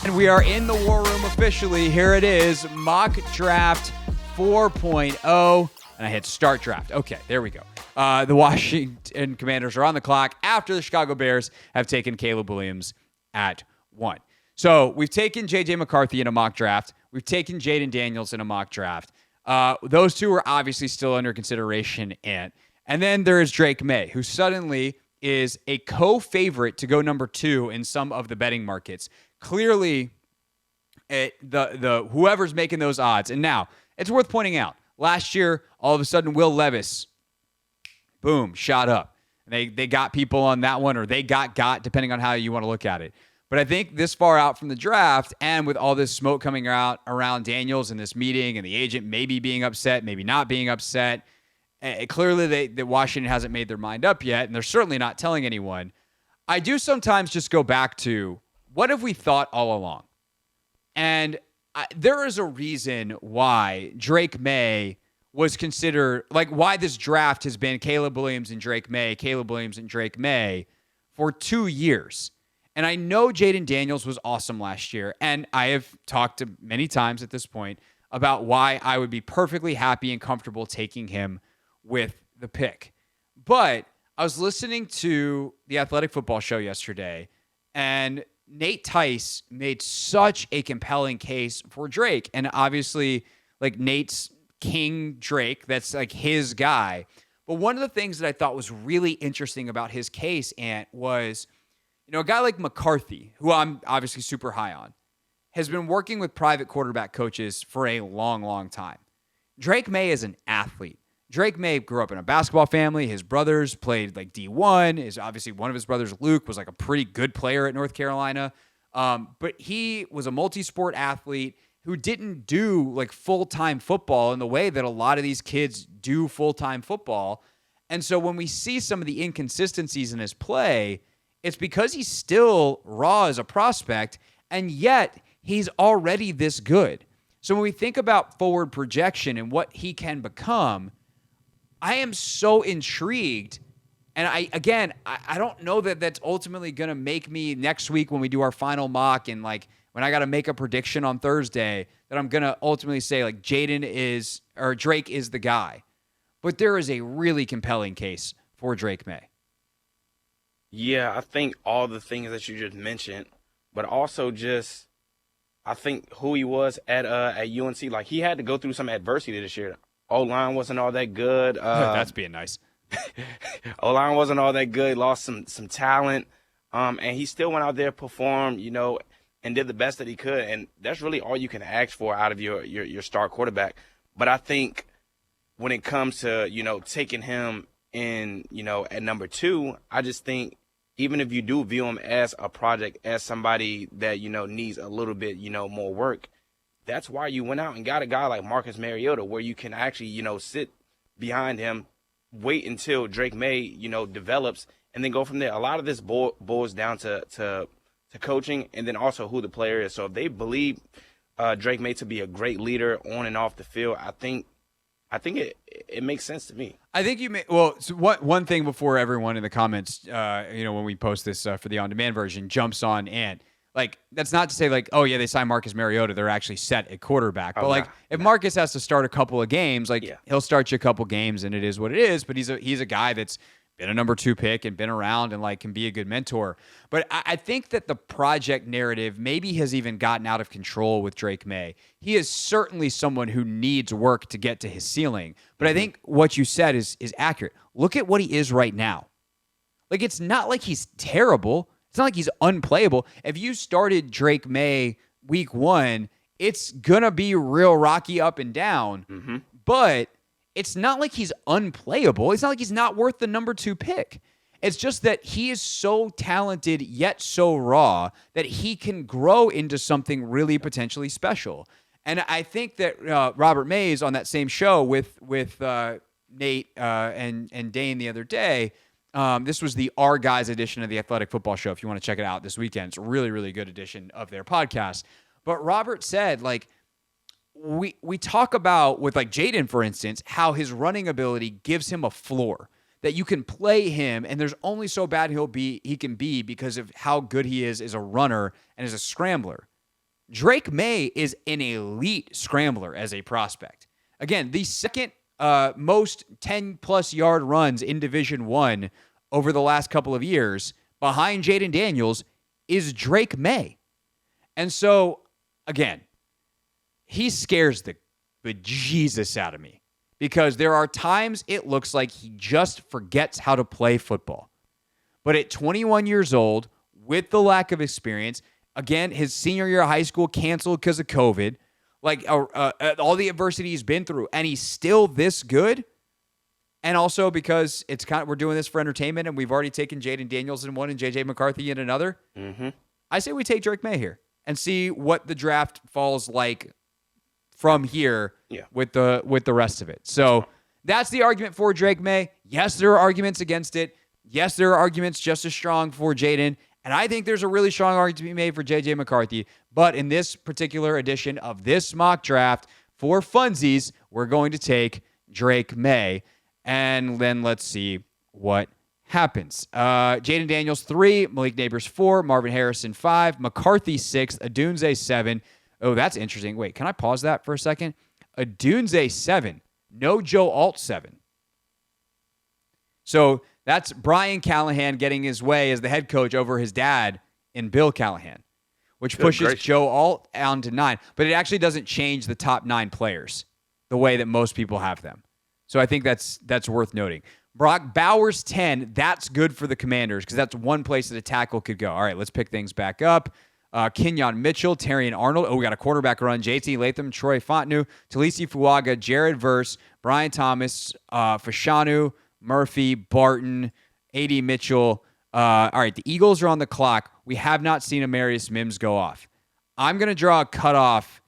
And we are in the war room officially. Here it is, mock draft 4.0. And I hit start draft. Okay, there we go. The Washington Commanders are on the clock after the Chicago Bears have taken Caleb Williams at 1. So we've taken J.J. McCarthy in a mock draft. We've taken Jaden Daniels in a mock draft. Those two are obviously still under consideration. And then there is Drake Maye, who suddenly is a co-favorite to go number 2 in some of the betting markets. Clearly, the whoever's making those odds. And now, it's worth pointing out, last year, all of a sudden, Will Levis, boom, shot up. They got people on that one, or they got, depending on how you want to look at it. But I think this far out from the draft, and with all this smoke coming out around Daniels in this meeting, and the agent maybe being upset, maybe not being upset, clearly that Washington hasn't made their mind up yet, and they're certainly not telling anyone. I do sometimes just go back to, what have we thought all along? And there is a reason why Drake Maye was considered, like why this draft has been Caleb Williams and Drake Maye for 2 years. And I know Jaden Daniels was awesome last year, and I have talked to many times at this point about why I would be perfectly happy and comfortable taking him with the pick. But I was listening to the Athletic Football Show yesterday, and Nate Tice made such a compelling case for Drake. And obviously, like, Nate's King Drake, that's like his guy. But one of the things that I thought was really interesting about his case, Ant, was, a guy like McCarthy, who I'm obviously super high on, has been working with private quarterback coaches for a long, long time. Drake Maye is an athlete. Drake Maye grew up in a basketball family. His brothers played like D1. Obviously one of his brothers, Luke, was like a pretty good player at North Carolina. But he was a multi-sport athlete who didn't do like full-time football in the way that a lot of these kids do full-time football. And so when we see some of the inconsistencies in his play, it's because he's still raw as a prospect, and yet he's already this good. So when we think about forward projection and what he can become, I am so intrigued. And I don't know that that's ultimately going to make me next week when we do our final mock, and like when I got to make a prediction on Thursday, that I'm going to ultimately say like Drake is the guy. But there is a really compelling case for Drake Maye. Yeah, I think all the things that you just mentioned, but also just I think who he was at UNC, like he had to go through some adversity this year. O-line wasn't all that good. That's being nice. O-line wasn't all that good. Lost some talent, and he still went out there, performed, and did the best that he could. And that's really all you can ask for out of your star quarterback. But I think when it comes to taking him in at number 2, I just think even if you do view him as a project, as somebody that needs a little bit more work, that's why you went out and got a guy like Marcus Mariota, where you can actually, sit behind him, wait until Drake Maye, develops, and then go from there. A lot of this boils down to coaching, and then also who the player is. So if they believe Drake Maye to be a great leader on and off the field, I think it makes sense to me. I think you may. Well, so one thing before everyone in the comments, when we post this for the on-demand version, jumps on and. Like, that's not to say, like, oh, yeah, they signed Marcus Mariota. They're actually set at quarterback. But, if Marcus has to start a couple of games, he'll start you a couple games, and it is what it is. But he's a guy that's been a number 2 pick and been around and, can be a good mentor. But I think that the project narrative maybe has even gotten out of control with Drake Maye. He is certainly someone who needs work to get to his ceiling. But I think what you said is accurate. Look at what he is right now. Like, it's not like he's terrible. It's not like he's unplayable. If you started Drake Maye week 1, it's going to be real rocky up and down. Mm-hmm. But it's not like he's unplayable. It's not like he's not worth the number 2 pick. It's just that he is so talented yet so raw that he can grow into something really potentially special. And I think that Robert Mays on that same show with Nate and Dane the other day, this was the Our Guys edition of the Athletic Football Show. If you want to check it out this weekend, it's a really, really good edition of their podcast. But Robert said, we talk about with Jaden, for instance, how his running ability gives him a floor that you can play him, and there's only so bad he can be because of how good he is as a runner and as a scrambler. Drake Maye is an elite scrambler as a prospect. Again, the second most 10-plus yard runs in Division I over the last couple of years behind Jaden Daniels is Drake Maye. And so, again, he scares the bejesus out of me because there are times it looks like he just forgets how to play football. But at 21 years old, with the lack of experience, again, his senior year of high school canceled because of COVID, like all the adversity he's been through, and he's still this good. And also because we're doing this for entertainment, and we've already taken Jaden Daniels in one and J.J. McCarthy in another. Mm-hmm. I say we take Drake Maye here and see what the draft falls like from here with the rest of it. So that's the argument for Drake Maye. Yes, there are arguments against it. Yes, there are arguments just as strong for Jaden. And I think there's a really strong argument to be made for J.J. McCarthy. But in this particular edition of this mock draft, for funsies, we're going to take Drake Maye. And then let's see what happens. Jaden Daniels, 3. Malik Neighbors, 4. Marvin Harrison, 5. McCarthy, 6. Adunze, 7. Oh, that's interesting. Wait, can I pause that for a second? Adunze, 7. No Joe Alt, 7. So that's Brian Callahan getting his way as the head coach over his dad in Bill Callahan, which pushes Joe Alt down to 9. But it actually doesn't change the top 9 players the way that most people have them. So I think that's worth noting. Brock Bowers, 10. That's good for the Commanders because that's one place that a tackle could go. All right, let's pick things back up. Kenyon Mitchell, Terrion Arnold. Oh, we got a quarterback run. JT Latham, Troy Fontenot, Talisi Fuaga, Jared Verse, Brian Thomas, Fashanu, Murphy, Barton, A.D. Mitchell. All right, the Eagles are on the clock. We have not seen Amarius Mims go off. I'm going to draw a cutoff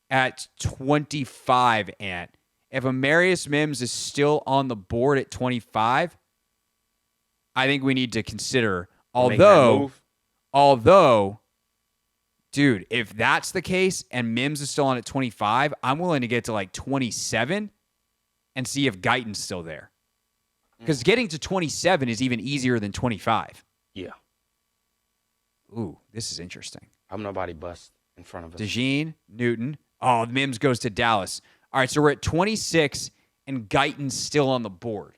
at 25, Ant. If Amarius Mims is still on the board at 25, I think we need to consider. Although, dude, if that's the case and Mims is still on at 25, I'm willing to get to like 27 and see if Guyton's still there. Because getting to 27 is even easier than 25. Yeah. Ooh, this is interesting. I'm nobody bust in front of us. DeJean, Newton. Oh, Mims goes to Dallas. All right, so we're at 26, and Guyton's still on the board.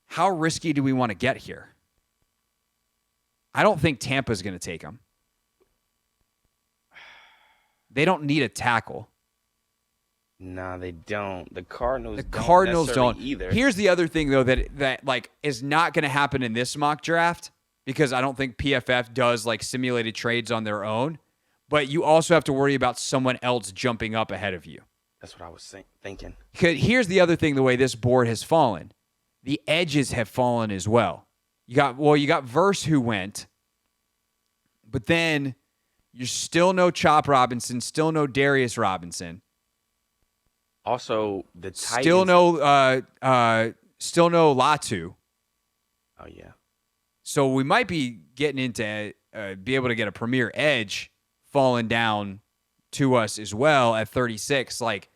How risky do we want to get here? I don't think Tampa's going to take him. They don't need a tackle. Nah, they don't. The Cardinals don't either. Here's the other thing, though, that like is not going to happen in this mock draft because I don't think PFF does like simulated trades on their own. But you also have to worry about someone else jumping up ahead of you. That's what I was thinking. Here's the other thing, the way this board has fallen. The edges have fallen as well. You got Verse who went, but then you're still no Chop Robinson, still no Darius Robinson. Also, the Titans. Still no Latu. Oh, yeah. So we might be getting into be able to get a premier edge falling down to us as well at 36. Like,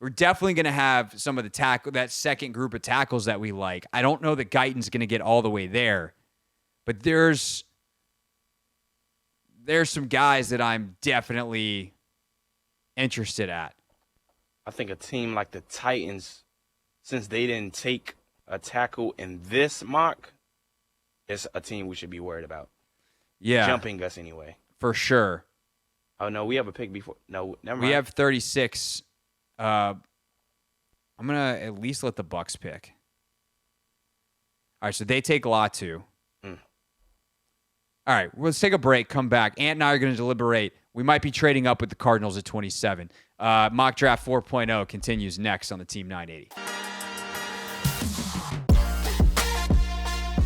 we're definitely going to have some of that second group of tackles that we like. I don't know that Guyton's going to get all the way there, but there's some guys that I'm definitely interested at. I think a team like the Titans, since they didn't take a tackle in this mock, is a team we should be worried about. Yeah. Jumping us anyway. For sure. Oh, no, we have a pick before. No, never mind. We have 36. I'm going to at least let the Bucks pick. All right, so they take Latu. All right, let's take a break, come back. Ant and I are going to deliberate. We might be trading up with the Cardinals at 27. Mock Draft 4.0 continues next on the Team 980.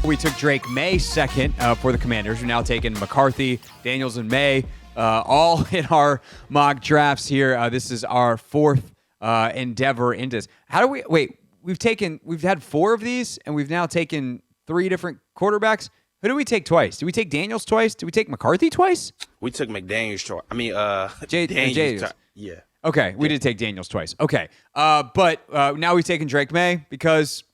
We took Drake Maye second for the Commanders. We're now taking McCarthy, Daniels, and Maye all in our mock drafts here. This is our fourth endeavor into this. How do we – wait, we've had 4 of these, and we've now taken 3 different quarterbacks. Who did we take twice? Did we take Daniels twice? Did we take McCarthy twice? We took McDaniels twice. I mean, Daniels. Yeah. Okay, we did take Daniels twice. Okay. But now we've taken Drake Maye because,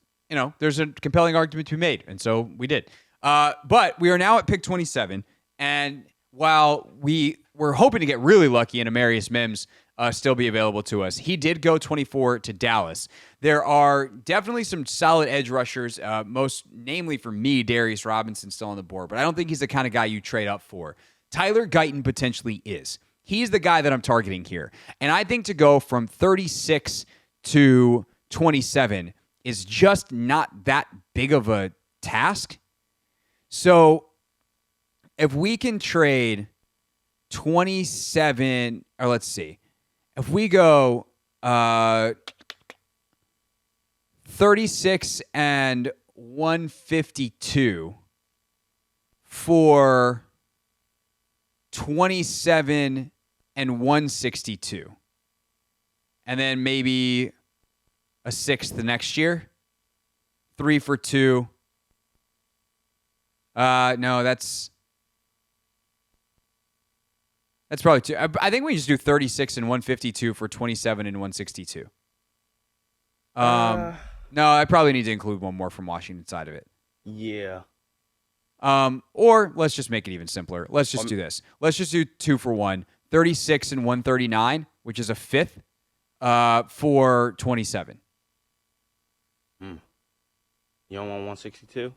there's a compelling argument to be made, and so we did. But we are now at pick 27, and while we were hoping to get really lucky and Amarius Mims still be available to us, he did go 24 to Dallas. There are definitely some solid edge rushers, most namely for me, Darius Robinson still on the board, but I don't think he's the kind of guy you trade up for. Tyler Guyton potentially is. He's the guy that I'm targeting here. And I think to go from 36 to 27 is just not that big of a task. So if we can trade 27, or let's see, if we go 36 and 152 for 27 and 162, and then maybe a sixth the next year, 3 for 2. No, that's probably too. I think we just do 36 and 152 for 27 and 162. No, I probably need to include one more from Washington side of it. Yeah. Or let's just make it even simpler. Let's just do this. Let's just do 2 for 1. 36 and 139, which is a fifth, for 27. You don't want 162?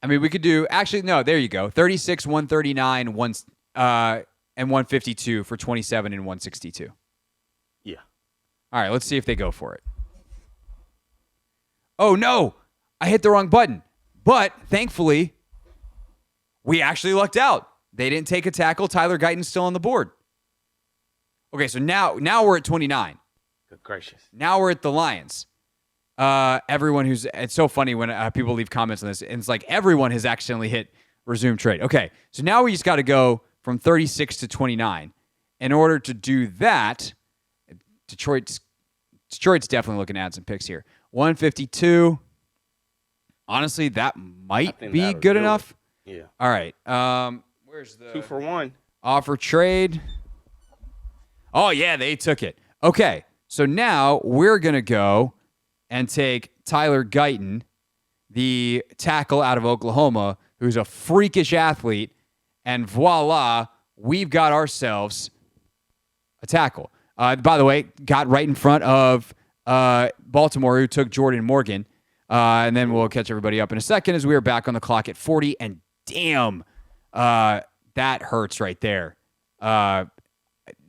I mean, we could do, actually, no, there you go. 36, 139, and 152 for 27 and 162. Yeah. All right, let's see if they go for it. Oh, no, I hit the wrong button. But thankfully, we actually lucked out. They didn't take a tackle. Tyler Guyton's still on the board. Okay, so now we're at 29. Good gracious. Now we're at the Lions. It's so funny when people leave comments on this, and it's like everyone has accidentally hit resume trade. Okay, so now we just got to go from 36 to 29. In order to do that, Detroit's definitely looking to add some picks here. 152. Honestly, that might be good enough. Yeah. All right. Where's the 2 for 1 offer trade? Oh, yeah, they took it. Okay, so now we're going to go and take Tyler Guyton, the tackle out of Oklahoma, who's a freakish athlete, and voila, we've got ourselves a tackle. By the way, got right in front of Baltimore, who took Jordan Morgan, and then we'll catch everybody up in a second as we are back on the clock at 40, and damn, that hurts right there.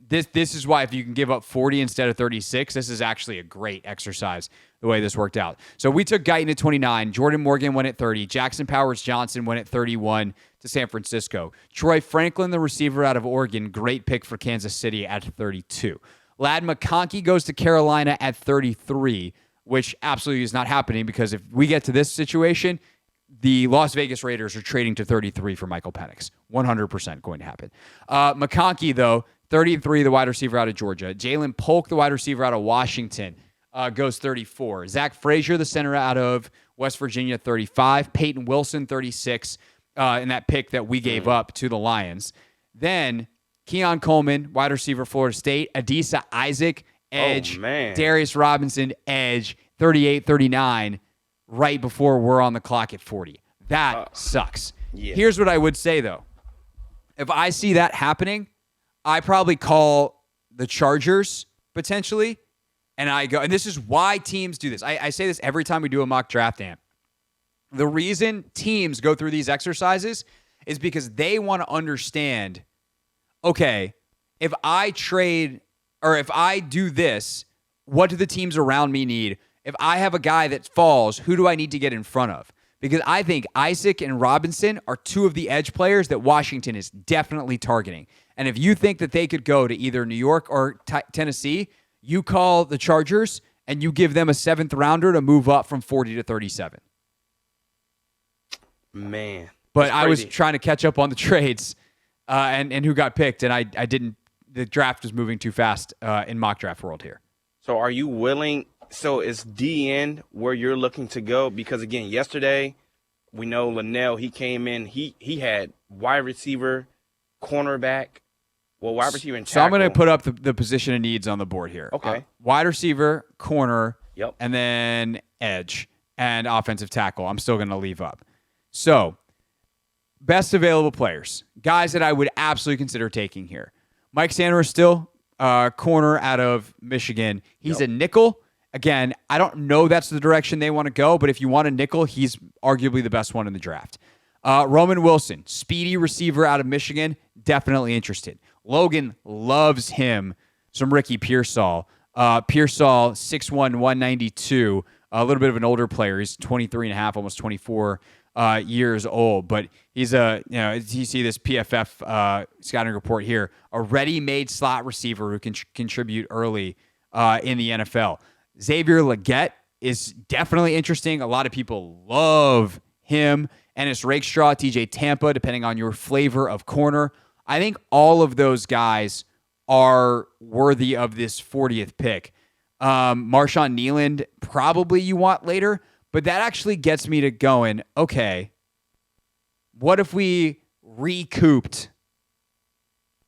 This is why if you can give up 40 instead of 36, this is actually a great exercise, the way this worked out. So we took Guyton at 29. Jordan Morgan went at 30. Jackson Powers-Johnson went at 31 to San Francisco. Troy Franklin, the receiver out of Oregon, great pick for Kansas City at 32. Ladd McConkey goes to Carolina at 33, which absolutely is not happening because if we get to this situation, the Las Vegas Raiders are trading to 33 for Michael Penix. 100% going to happen. McConkey, though, 33, the wide receiver out of Georgia. Jalen Polk, the wide receiver out of Washington, goes 34. Zach Frazier, the center out of West Virginia, 35. Peyton Wilson, 36, in that pick that we gave up to the Lions. Then Keon Coleman, wide receiver, Florida State. Adisa Isaac, edge. Darius Robinson, edge. 38, 39, right before we're on the clock at 40. That sucks. Yeah. Here's what I would say, though. If I see that happening, I probably call the Chargers potentially, and I go, and this is why teams do this. I say this every time we do a mock draft amp. The reason teams go through these exercises is because they want to understand, okay, if I trade or if I do this, what do the teams around me need? If I have a guy that falls, who do I need to get in front of? Because I think Isaac and Robinson are two of the edge players that Washington is definitely targeting. And if you think that they could go to either New York or Tennessee, you call the Chargers and you give them a 7th rounder to move up from 40 to 37. Man. But I was trying to catch up on the trades and who got picked, and I didn't. The draft was moving too fast in mock draft world here. So are you willing? So is DN where you're looking to go? Because, again, yesterday, we know Linnell, he came in. He had wide receiver, cornerback, wide receiver and tackle. So I'm going to put up the position of needs on the board here. Okay. Wide receiver, corner, and then edge and offensive tackle. I'm still going to leave up. So best available players, guys that I would absolutely consider taking here. Mike Sanders still corner out of Michigan. He's a nickel. Again, I don't know that's the direction they want to go, but if you want a nickel, he's arguably the best one in the draft. Roman Wilson, speedy receiver out of Michigan, definitely interested. Logan loves him. Some Ricky Pearsall. Pearsall, 6'1", 192, a little bit of an older player. He's 23 and a half, almost 24 years old, but he's you see this PFF scouting report here, a ready-made slot receiver who can contribute early in the NFL. Xavier Legette is definitely interesting. A lot of people love him. Ennis Rakestraw, TJ Tampa, depending on your flavor of corner. I think all of those guys are worthy of this 40th pick. Marshawn Kneeland, probably you want later, but that actually gets me to going, okay, what if we recouped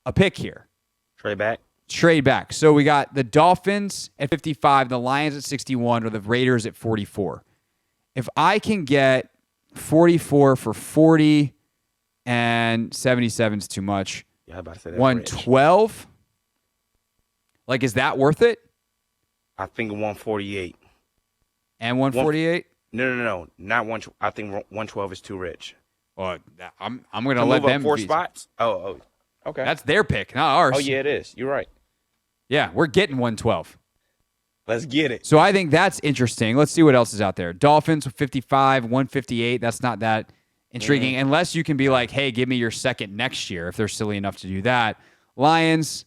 a pick here? Trade back. So we got the Dolphins at 55, the Lions at 61, or the Raiders at 44. If I can get 44 for 40 and 77 is too much. Yeah, I'm about to say that. 112? Like, is that worth it? I think 148. And 148? No. Not one. I think 112 is too rich. Well, I'm going to let move them up 4 spots. Oh, okay. That's their pick, not ours. Oh yeah, it is. You're right. Yeah, we're getting 112. Let's get it. So I think that's interesting. Let's see what else is out there. Dolphins 55, 158. That's not that intriguing, unless you can be like, hey, give me your second next year, if they're silly enough to do that. Lions,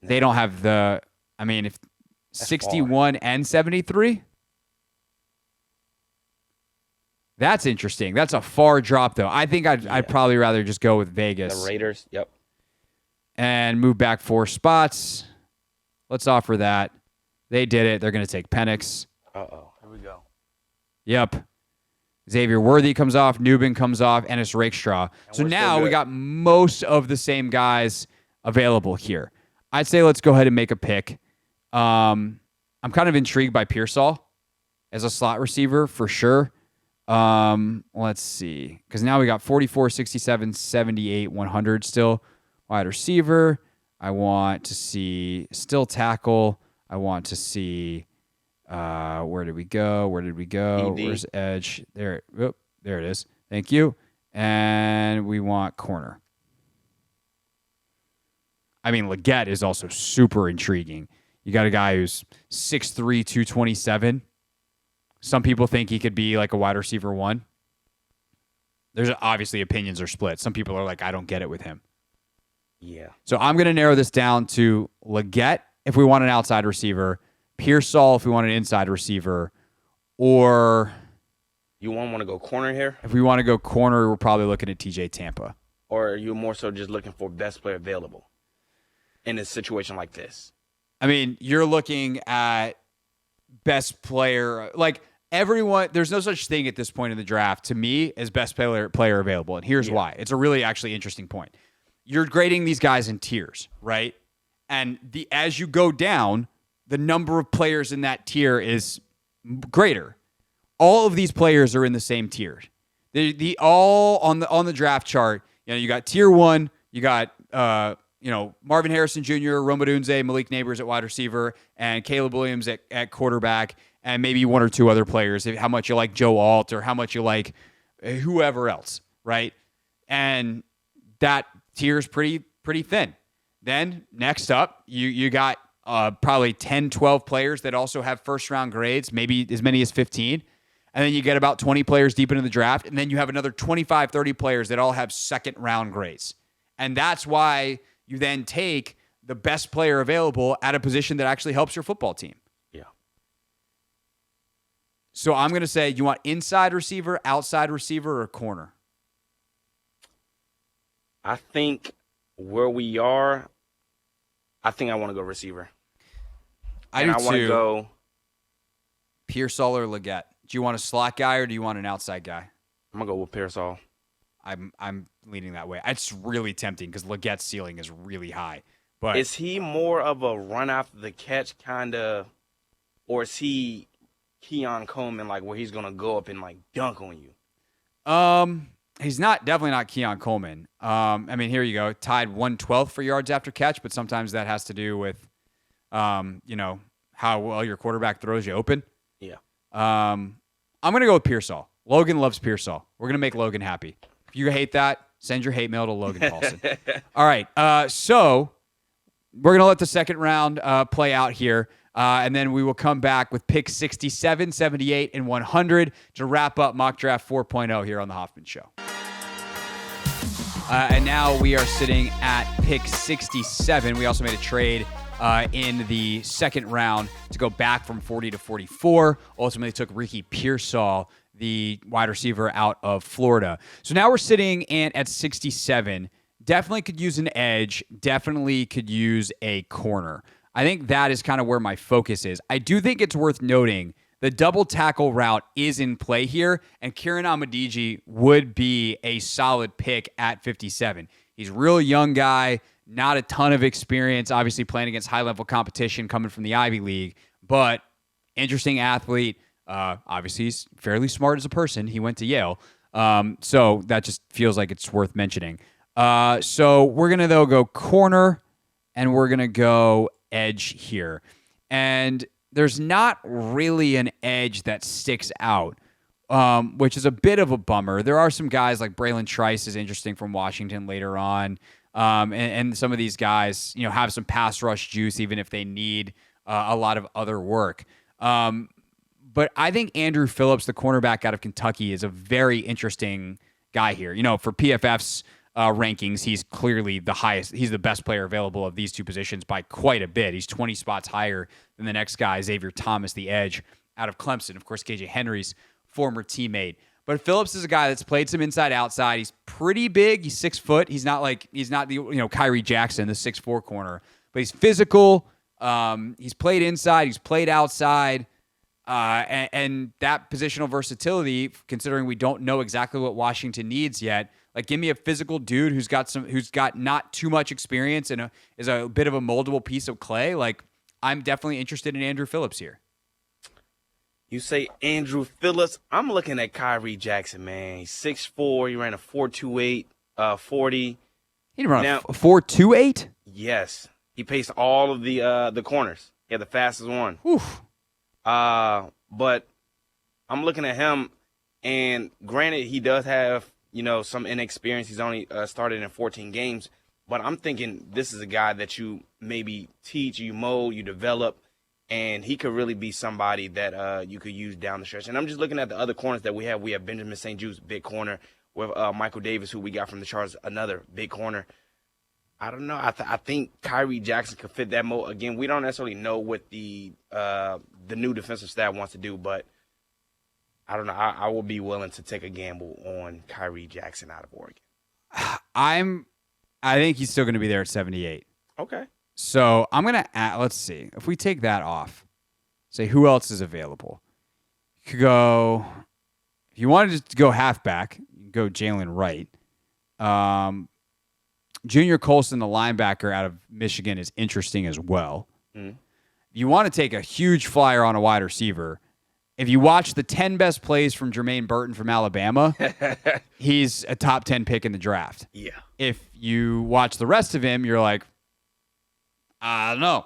they don't have the, I mean, if that's 61 far. And 73? That's interesting. That's a far drop, though. I think I'd probably rather just go with Vegas. The Raiders, yep. And move back 4 spots. Let's offer that. They did it. They're going to take Penix. Uh-oh. Here we go. Yep. Xavier Worthy comes off. Newbin comes off. Ennis Rakestraw. So now we got most of the same guys available here. I'd say let's go ahead and make a pick. I'm kind of intrigued by Pearsall as a slot receiver for sure. Let's see. Because now we got 44, 67, 78, 100 still. Wide receiver. I want to see still tackle. I want to see where did we go? Where's edge? There it is. Thank you. And we want corner. I mean, Legette is also super intriguing. You got a guy who's 6'3", 227. Some people think he could be like a wide receiver 1. There's obviously opinions are split. Some people are like, I don't get it with him. Yeah. So I'm going to narrow this down to Legette if we want an outside receiver, Pearsall if we want an inside receiver, or... You want to go corner here? If we want to go corner, we're probably looking at TJ Tampa. Or are you more so just looking for best player available in a situation like this? I mean, you're looking at best player. Like, everyone, there's no such thing at this point in the draft, to me, as best player available. And here's why. It's a really actually interesting point. You're grading these guys in tiers, right? And as you go down, the number of players in that tier is greater. All of these players are in the same tier. The all on the draft chart. You know, you got tier 1. You got Marvin Harrison Jr., Rome Odunze, Malik Neighbors at wide receiver, and Caleb Williams at quarterback, and maybe 1 or 2 other players. How much you like Joe Alt or how much you like whoever else, right? And that tier is pretty thin. Then next up, you got probably 10, 12 players that also have first-round grades, maybe as many as 15. And then you get about 20 players deep into the draft, and then you have another 25, 30 players that all have second-round grades. And that's why you then take the best player available at a position that actually helps your football team. Yeah. So I'm going to say, you want inside receiver, outside receiver, or corner? I think where we are, I think I want to go receiver. I do too. I want to go Pearsall or Legette. Do you want a slot guy or do you want an outside guy? I'm gonna go with Pearsall. I'm leaning that way. It's really tempting because Legette's ceiling is really high. But is he more of a run after the catch kind of, or is he Keon Coleman, like where he's gonna go up and like dunk on you? He's definitely not Keon Coleman. I mean, here you go. Tied 112th for yards after catch, but sometimes that has to do with, how well your quarterback throws you open. Yeah. I'm going to go with Pearsall. Logan loves Pearsall. We're going to make Logan happy. If you hate that, send your hate mail to Logan Paulson. All right. So we're going to let the second round play out here. And then we will come back with picks 67, 78, and 100 to wrap up Mock Draft 4.0 here on the Hoffman Show. And now we are sitting at pick 67. We also made a trade in the second round to go back from 40 to 44. Ultimately took Ricky Pearsall, the wide receiver out of Florida. So now we're sitting at 67. Definitely could use an edge. Definitely could use a corner. I think that is kind of where my focus is. I do think it's worth noting the double tackle route is in play here, and Kieran Amadiji would be a solid pick at 57. He's a real young guy, not a ton of experience, obviously playing against high-level competition coming from the Ivy League, but interesting athlete. Obviously, he's fairly smart as a person. He went to Yale, so that just feels like it's worth mentioning. So we're going to, though, go corner, and we're going to go edge here. And there's not really an edge that sticks out, which is a bit of a bummer. There are some guys like Braylon Trice is interesting from Washington later on. And some of these guys, have some pass rush juice, even if they need a lot of other work. But I think Andrew Phillips, the cornerback out of Kentucky, is a very interesting guy here. For PFF's rankings, he's clearly the highest. He's the best player available of these two positions by quite a bit. He's 20 spots higher than the next guy, Xavier Thomas, the edge out of Clemson. Of course, KJ Henry's former teammate. But Phillips is a guy that's played some inside-outside. He's pretty big. He's 6 foot. He's not the Kyrie Jackson, the 6'4" corner. But he's physical. He's played inside. He's played outside. And that positional versatility, considering we don't know exactly what Washington needs yet, give me a physical dude who's got not too much experience and is a bit of a moldable piece of clay. I'm definitely interested in Andrew Phillips here. You say Andrew Phillips. I'm looking at Kyrie Jackson, man. He's 6'4". He ran a 4.28 40. He didn't run a 4.28? Yes. He paced all of the corners. He had the fastest one. Oof. But I'm looking at him, and granted, he does have, some inexperience. He's only started in 14 games. But I'm thinking this is a guy that you maybe teach, you mold, you develop, and he could really be somebody that you could use down the stretch. And I'm just looking at the other corners that we have. We have Benjamin St. Juice, big corner. With Michael Davis, who we got from the Chargers, another big corner. I don't know. I think Kyrie Jackson could fit that mold. Again, we don't necessarily know what the new defensive staff wants to do, but I don't know. I will be willing to take a gamble on Kyrie Jackson out of Oregon. I think he's still going to be there at 78. Okay. So I'm going to add, let's see. If we take that off, say who else is available? You could go, if you wanted to go halfback, you can go Jalen Wright. Junior Colson, the linebacker out of Michigan, is interesting as well. Mm. If you want to take a huge flyer on a wide receiver, if you watch the 10 best plays from Jermaine Burton from Alabama, he's a top 10 pick in the draft. Yeah. If you watch the rest of him, you're like, I don't know.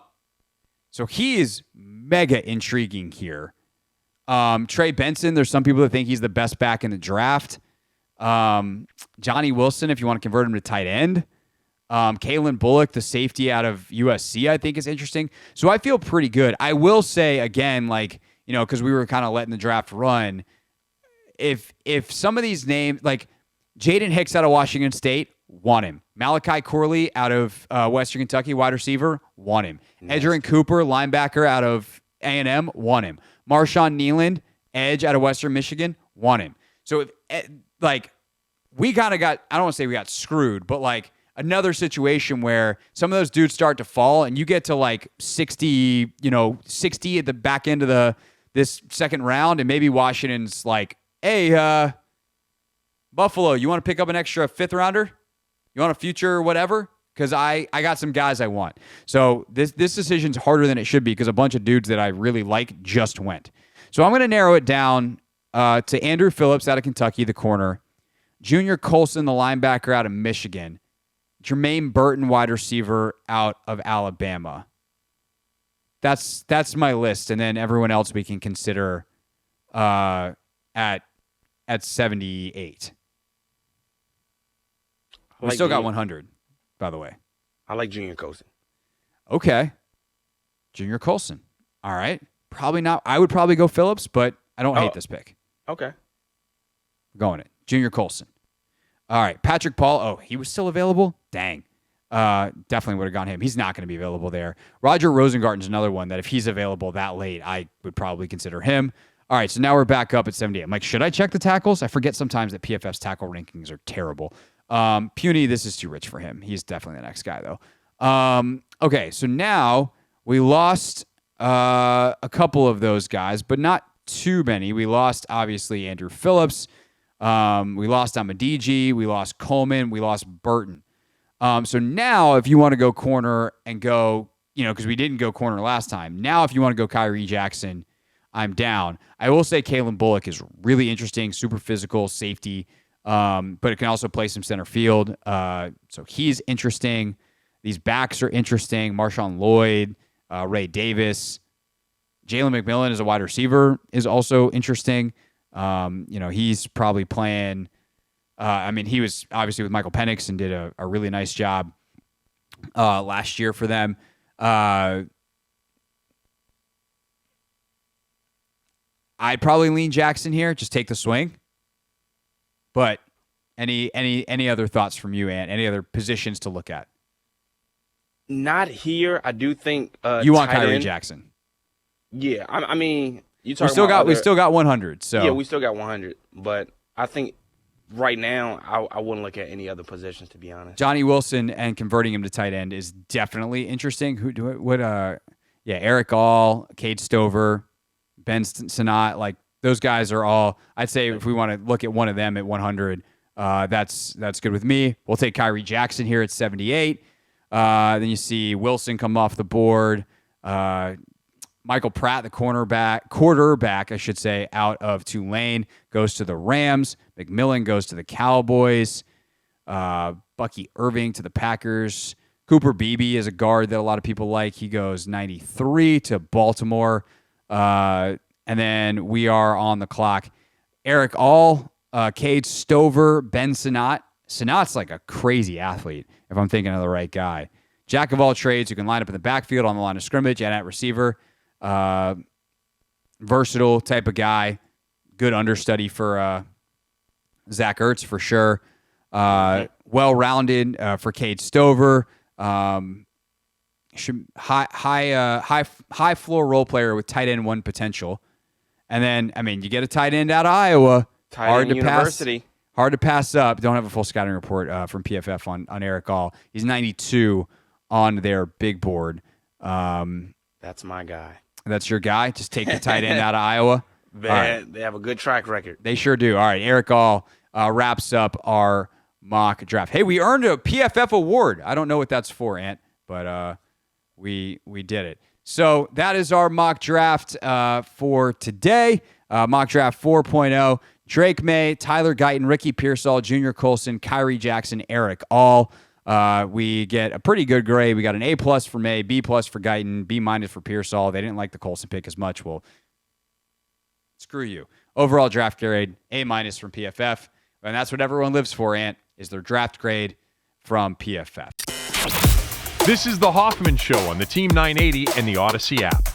So he is mega intriguing here. Trey Benson, there's some people that think he's the best back in the draft. Johnny Wilson, if you want to convert him to tight end. Kalen Bullock, the safety out of USC, I think is interesting. So I feel pretty good. I will say, again, because we were kind of letting the draft run, if some of these names, like Jaden Hicks out of Washington State, want him. Malachi Corley out of Western Kentucky, wide receiver, want him. Nice. Edgerrin Cooper, linebacker out of A&M, want him. Marshawn Nealand, edge out of Western Michigan, want him. So, we kind of got, I don't want to say we got screwed, but another situation where some of those dudes start to fall and you get to 60, 60 at the back end of this second round, and maybe Washington's like, hey, Buffalo, you want to pick up an extra fifth rounder? You want a future whatever? Because I got some guys I want. So this decision's harder than it should be because a bunch of dudes that I really like just went. So I'm going to narrow it down to Andrew Phillips out of Kentucky, the corner, Junior Colson, the linebacker out of Michigan. Jermaine Burton, wide receiver out of Alabama. That's my list, and then everyone else we can consider at 78. We still got 100, by the way. I like Junior Colson. Okay. Junior Colson. All right. Probably not. I would probably go Phillips, but I don't hate this pick. Okay. Going it. Junior Colson. All right. Patrick Paul. Oh, he was still available? Dang. Definitely would have gone him. He's not going to be available there. Roger Rosengarten's another one that if he's available that late, I would probably consider him. All right, so now we're back up at 78. I'm like, should I check the tackles? I forget sometimes that PFF's tackle rankings are terrible. Puny, this is too rich for him. He's definitely the next guy, though. Okay, so now we lost a couple of those guys, but not too many. We lost, obviously, Andrew Phillips. We lost Amadiji. We lost Coleman. We lost Burton. So now if you want to go corner and go, because we didn't go corner last time. Now if you want to go Kyrie Jackson, I'm down. I will say Kalen Bullock is really interesting, super physical, safety, but it can also play some center field. So he's interesting. These backs are interesting. Marshawn Lloyd, Ray Davis. Jalen McMillan as a wide receiver is also interesting. He's probably playing... he was obviously with Michael Penix and did a really nice job last year for them. I'd probably lean Jackson here, just take the swing. But any other thoughts from you, Ant? Any other positions to look at? Not here. I do think you want Kyrie Jackson. Yeah, you talking we still got 100. So yeah, we still got 100, but I think. Right now, I wouldn't look at any other positions, to be honest. Johnny Wilson and converting him to tight end is definitely interesting. Eric All, Cade Stover, Ben Sinnott, like those guys are all. I'd say if we want to look at one of them at 100, that's good with me. We'll take Kyrie Jackson here at 78. Then you see Wilson come off the board. Michael Pratt, the quarterback, I should say, out of Tulane, goes to the Rams. McMillan goes to the Cowboys. Bucky Irving to the Packers. Cooper Beebe is a guard that a lot of people like. He goes 93 to Baltimore. And then we are on the clock. Eric All, Cade Stover, Ben Sinnott. Sinnott's like a crazy athlete, if I'm thinking of the right guy. Jack of all trades who can line up in the backfield on the line of scrimmage and at receiver. Versatile type of guy. Good understudy for Zach Ertz for sure. Well-rounded for Cade Stover. High floor role player with tight end one potential. And then, you get a tight end out of Iowa. Hard to pass up. Don't have a full scouting report from PFF on Eric All. He's 92 on their big board. That's my guy. That's your guy? Just take the tight end out of Iowa? They have a good track record. They sure do. All right, Eric All wraps up our mock draft. Hey, we earned a PFF award. I don't know what that's for, Ant, but we did it. So that is our mock draft for today. Mock draft 4.0. Drake Maye, Tyler Guyton, Ricky Pearsall, Junior Colson, Kyrie Jackson, Eric All. We get a pretty good grade. We got an A+ for May, B+ for Guyton, B- for Pearsall. They didn't like the Colson pick as much. Well, screw you. Overall draft grade, A- from PFF. And that's what everyone lives for, Ant, is their draft grade from PFF. This is the Hoffman Show on the Team 980 and the Odyssey app.